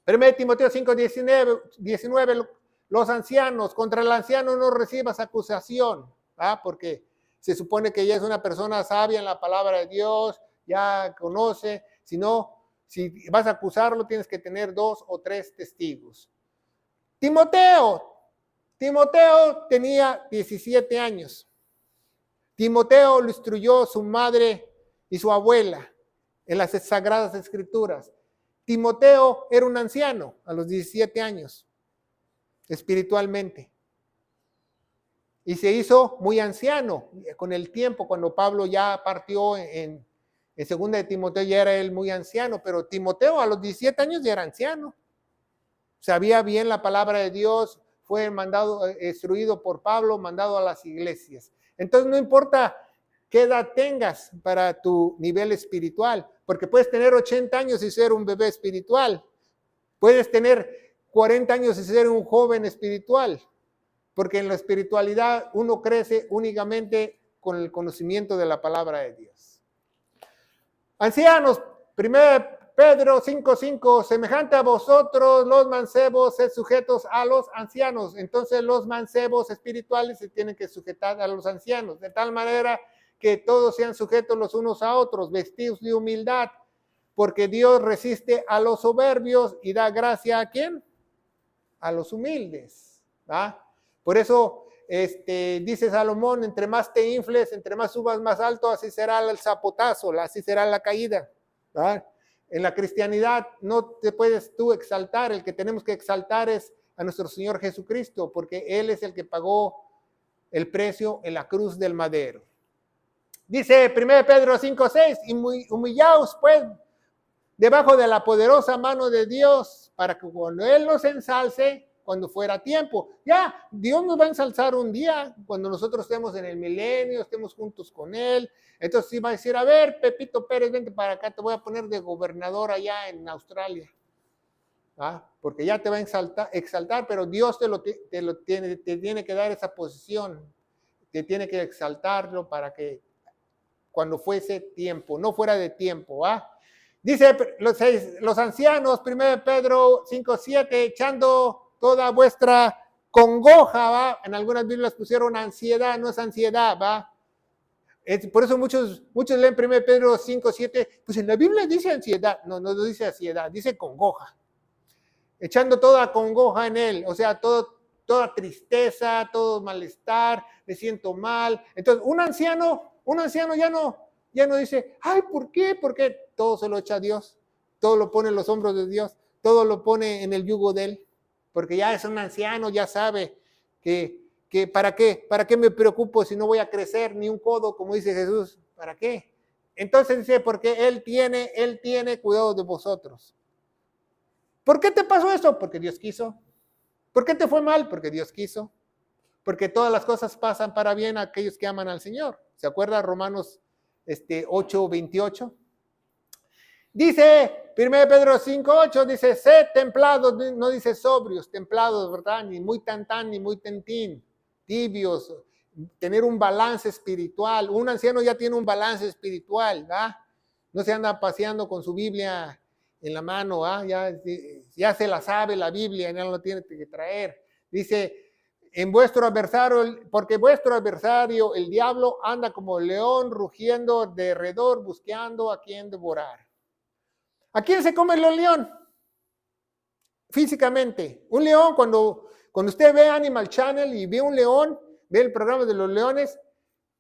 1 Timoteo 5:19, los ancianos, contra el anciano no recibas acusación, ¿verdad? Porque se supone que ya es una persona sabia en la palabra de Dios, ya conoce, sino si vas a acusarlo tienes que tener 2 o 3 testigos. Timoteo tenía 17 años. Timoteo lo instruyó su madre y su abuela en las Sagradas Escrituras. Timoteo era un anciano a los 17 años, espiritualmente. Y se hizo muy anciano con el tiempo, cuando Pablo ya partió en 2 de Timoteo, ya era él muy anciano, pero Timoteo a los 17 años ya era anciano. Sabía bien la palabra de Dios, fue mandado, instruido por Pablo, mandado a las iglesias. Entonces no importa qué edad tengas para tu nivel espiritual, porque puedes tener 80 años y ser un bebé espiritual. Puedes tener 40 años y ser un joven espiritual, porque en la espiritualidad uno crece únicamente con el conocimiento de la palabra de Dios. Ancianos, 1 Pedro 5:5, semejante a vosotros los mancebos, sed sujetos a los ancianos. Entonces los mancebos espirituales se tienen que sujetar a los ancianos, de tal manera que todos sean sujetos los unos a otros, vestidos de humildad, porque Dios resiste a los soberbios y da gracia ¿a quién? A los humildes. ¿Va? Por eso dice Salomón, entre más te infles, entre más subas más alto, así será el zapotazo, así será la caída. ¿Va? En la cristianidad no te puedes tú exaltar, el que tenemos que exaltar es a nuestro Señor Jesucristo, porque Él es el que pagó el precio en la cruz del madero. Dice 1 Pedro 5:6, y humillaos pues debajo de la poderosa mano de Dios, para que cuando Él nos ensalce, cuando fuera tiempo. Ya, Dios nos va a ensalzar un día, cuando nosotros estemos en el milenio, estemos juntos con Él. Entonces sí va a decir, a ver, Pepito Pérez, vente para acá, te voy a poner de gobernador allá en Australia. ¿Ah? Porque ya te va a exaltar, pero Dios te tiene que dar esa posición, te tiene que exaltarlo para que cuando fuese tiempo, no fuera de tiempo. ¿Ah? Dice los ancianos, 1 Pedro 5:7, echando toda vuestra congoja, ¿va? En algunas Biblias pusieron ansiedad, no es ansiedad, ¿va? Por eso muchos leen 1 Pedro 5:7, pues en la Biblia dice ansiedad, no dice ansiedad, dice congoja. Echando toda congoja en él, o sea, toda tristeza, todo malestar, me siento mal. Entonces, un anciano ya no dice, ay, ¿por qué? Porque todo se lo echa a Dios, todo lo pone en los hombros de Dios, todo lo pone en el yugo de Él, porque ya es un anciano, ya sabe que ¿para qué me preocupo si no voy a crecer ni un codo, como dice Jesús? ¿Para qué? Entonces dice, porque Él tiene cuidado de vosotros. ¿Por qué te pasó esto? Porque Dios quiso. ¿Por qué te fue mal? Porque Dios quiso. Porque todas las cosas pasan para bien a aquellos que aman al Señor. ¿Se acuerda Romanos 8:28? Dice 1 Pedro 5:8, dice, sed templados, no dice sobrios, templados, ¿verdad? Ni muy tantán, ni muy tentín, tibios, tener un balance espiritual. Un anciano ya tiene un balance espiritual, ¿verdad? No se anda paseando con su Biblia en la mano, ya se la sabe la Biblia, ya no la tiene que traer. Dice, porque vuestro adversario, el diablo, anda como león rugiendo derredor, buscando a quien devorar. ¿A quién se come el león? Físicamente. Un león, cuando usted ve Animal Channel y ve un león, ve el programa de los leones,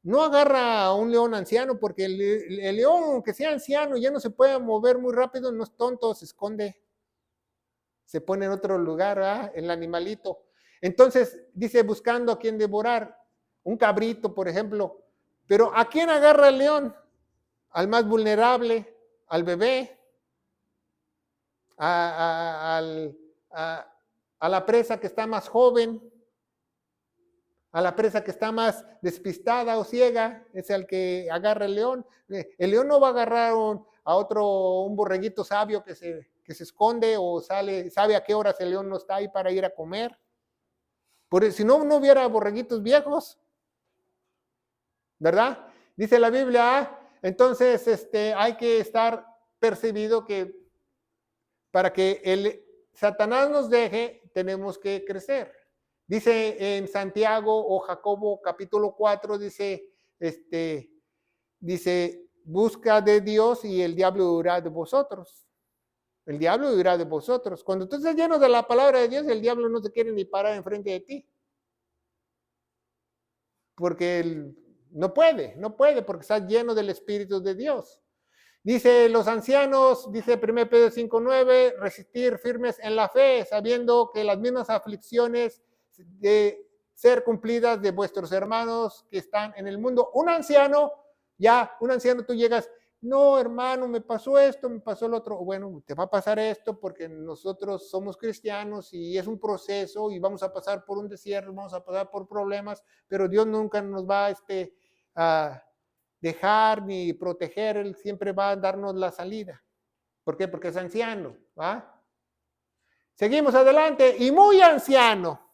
no agarra a un león anciano, porque el león, aunque sea anciano, ya no se puede mover muy rápido, no es tonto, se esconde, se pone en otro lugar, ¿verdad? El animalito. Entonces, dice, buscando a quien devorar, un cabrito, por ejemplo, Pero ¿a quién agarra el león? Al más vulnerable, al bebé, a la presa que está más joven, a la presa que está más despistada o ciega, es el que agarra el león. El león no va a agarrar un borreguito sabio que se esconde o sabe a qué horas el león no está ahí para ir a comer. Si no hubiera borreguitos viejos, ¿verdad? Dice la Biblia, entonces hay que estar percibido que para que el Satanás nos deje, tenemos que crecer. Dice en Santiago o Jacobo capítulo 4, dice, busca de Dios y el diablo huirá de vosotros. El diablo huirá de vosotros. Cuando tú estás lleno de la palabra de Dios, el diablo no se quiere ni parar enfrente de ti. Porque no puede, porque estás lleno del Espíritu de Dios. Dice los ancianos, dice 1 Pedro 5:9, resistir firmes en la fe, sabiendo que las mismas aflicciones de ser cumplidas de vuestros hermanos que están en el mundo. Un anciano, tú llegas, no hermano, me pasó esto, me pasó lo otro. Bueno, te va a pasar esto porque nosotros somos cristianos y es un proceso y vamos a pasar por un desierto, vamos a pasar por problemas, pero Dios nunca nos va a dejar ni proteger, Él siempre va a darnos la salida. ¿Por qué? Porque es anciano, ¿va? Seguimos adelante, y muy anciano.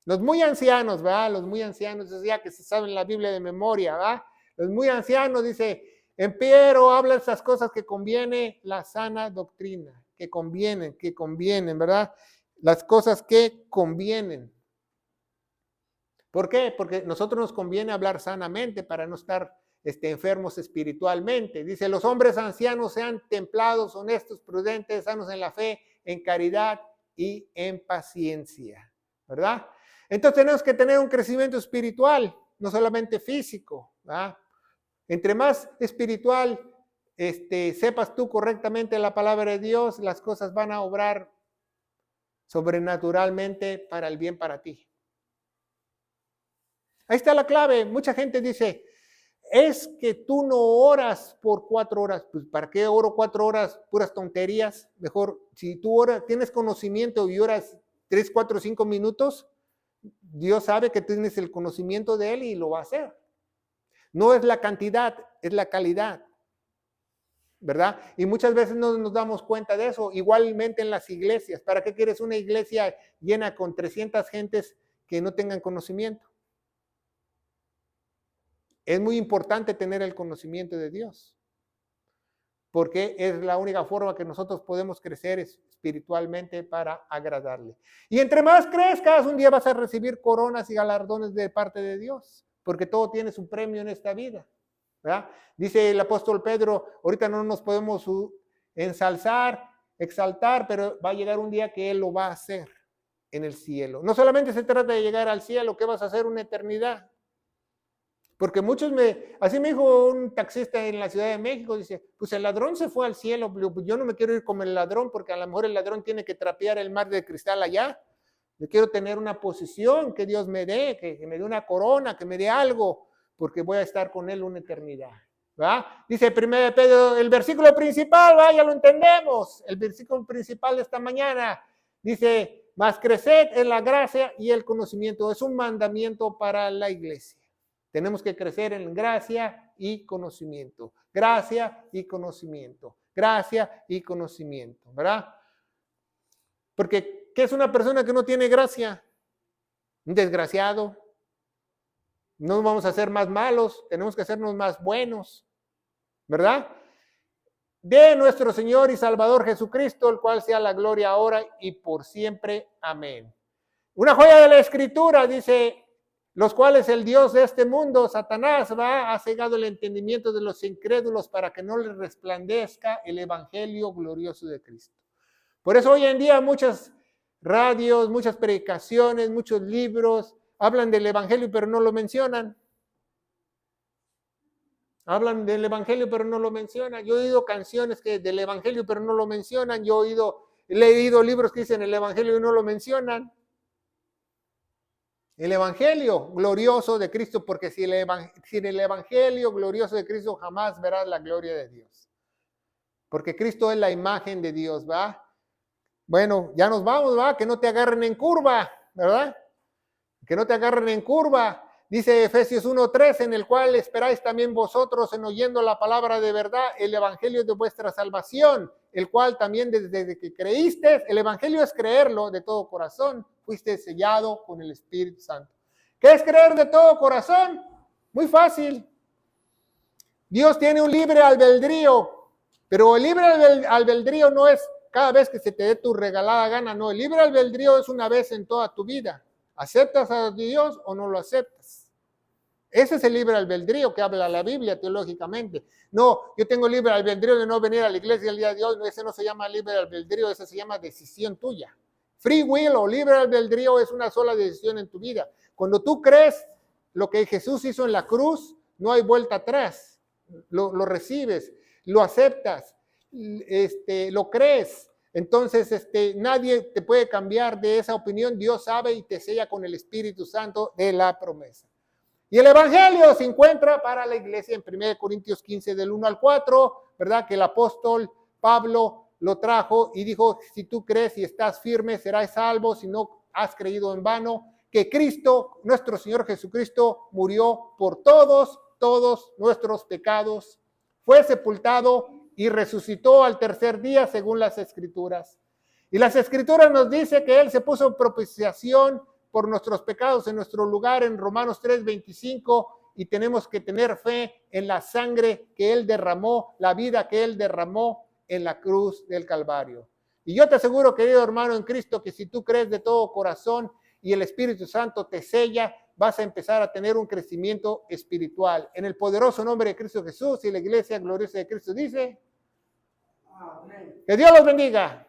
Los muy ancianos, ¿va? Los muy ancianos, es ya que se saben la Biblia de memoria, ¿va? Los muy ancianos, dice, empero habla esas cosas que conviene la sana doctrina, que convienen, ¿verdad? Las cosas que convienen. ¿Por qué? Porque nosotros nos conviene hablar sanamente para no estar enfermos espiritualmente. Dice, los hombres ancianos sean templados, honestos, prudentes, sanos en la fe, en caridad y en paciencia, ¿verdad? Entonces tenemos que tener un crecimiento espiritual, no solamente físico, ¿verdad? Entre más espiritual sepas tú correctamente la palabra de Dios, las cosas van a obrar sobrenaturalmente para el bien para ti. Ahí está la clave. Mucha gente dice, es que tú no oras por 4 horas. Pues, ¿para qué oro 4 horas? Puras tonterías. Mejor, si tú oras, tienes conocimiento y oras 3, 4, 5 minutos, Dios sabe que tienes el conocimiento de Él y lo va a hacer. No es la cantidad, es la calidad, ¿verdad? Y muchas veces no nos damos cuenta de eso. Igualmente en las iglesias. ¿Para qué quieres una iglesia llena con 300 gentes que no tengan conocimiento? Es muy importante tener el conocimiento de Dios, porque es la única forma que nosotros podemos crecer espiritualmente para agradarle. Y entre más crezcas, un día vas a recibir coronas y galardones de parte de Dios, porque todo tiene su premio en esta vida, ¿verdad? Dice el apóstol Pedro, ahorita no nos podemos exaltar, pero va a llegar un día que Él lo va a hacer en el cielo. No solamente se trata de llegar al cielo, ¿qué vas a hacer una eternidad? Porque así me dijo un taxista en la Ciudad de México, dice, pues el ladrón se fue al cielo, yo no me quiero ir como el ladrón, porque a lo mejor el ladrón tiene que trapear el mar de cristal allá. Yo quiero tener una posición que Dios me dé, que me dé una corona, que me dé algo, porque voy a estar con Él una eternidad. ¿Va? Dice 1 Pedro, el versículo principal, ya lo entendemos, el versículo principal de esta mañana, dice, mas creced en la gracia y el conocimiento, es un mandamiento para la iglesia. Tenemos que crecer en gracia y conocimiento. Gracia y conocimiento. Gracia y conocimiento, ¿verdad? Porque, ¿qué es una persona que no tiene gracia? Un desgraciado. No vamos a ser más malos, tenemos que hacernos más buenos, ¿verdad? De nuestro Señor y Salvador Jesucristo, el cual sea la gloria ahora y por siempre. Amén. Una joya de la Escritura dice, los cuales el Dios de este mundo, Satanás, ha cegado el entendimiento de los incrédulos para que no les resplandezca el evangelio glorioso de Cristo. Por eso hoy en día muchas radios, muchas predicaciones, muchos libros hablan del evangelio pero no lo mencionan. Hablan del evangelio pero no lo mencionan. Yo he oído canciones del evangelio pero no lo mencionan. Yo he leído libros que dicen el evangelio y no lo mencionan. El evangelio glorioso de Cristo, porque sin el evangelio glorioso de Cristo jamás verás la gloria de Dios. Porque Cristo es la imagen de Dios, ¿va? Bueno, ya nos vamos, ¿va? Que no te agarren en curva, ¿verdad? Que no te agarren en curva. Dice Efesios 1:3, en el cual esperáis también vosotros en oyendo la palabra de verdad, el evangelio de vuestra salvación, el cual también desde que creíste, el evangelio es creerlo de todo corazón, fuiste sellado con el Espíritu Santo. ¿Qué es creer de todo corazón? Muy fácil. Dios tiene un libre albedrío, pero el libre albedrío no es cada vez que se te dé tu regalada gana, no, el libre albedrío es una vez en toda tu vida. ¿Aceptas a Dios o no lo aceptas? Ese es el libre albedrío que habla la Biblia teológicamente. No, yo tengo libre albedrío de no venir a la iglesia el día de hoy. No, ese no se llama libre albedrío, ese se llama decisión tuya. Free will o libre albedrío es una sola decisión en tu vida. Cuando tú crees lo que Jesús hizo en la cruz, no hay vuelta atrás. Lo recibes, lo aceptas, lo crees. Entonces, nadie te puede cambiar de esa opinión. Dios sabe y te sella con el Espíritu Santo de la promesa. Y el evangelio se encuentra para la iglesia en 1 Corintios 15 del 1 al 4, ¿verdad? Que el apóstol Pablo lo trajo y dijo, si tú crees y estás firme, serás salvo, si no has creído en vano, que Cristo, nuestro Señor Jesucristo, murió por todos nuestros pecados, fue sepultado y resucitó al tercer día según las Escrituras. Y las Escrituras nos dice que Él se puso en propiciación por nuestros pecados en nuestro lugar en Romanos 3:25, y tenemos que tener fe en la sangre que Él derramó, la vida que Él derramó en la cruz del Calvario. Y yo te aseguro, querido hermano en Cristo, que si tú crees de todo corazón y el Espíritu Santo te sella, vas a empezar a tener un crecimiento espiritual. En el poderoso nombre de Cristo Jesús y la iglesia gloriosa de Cristo dice, amén. Que Dios los bendiga.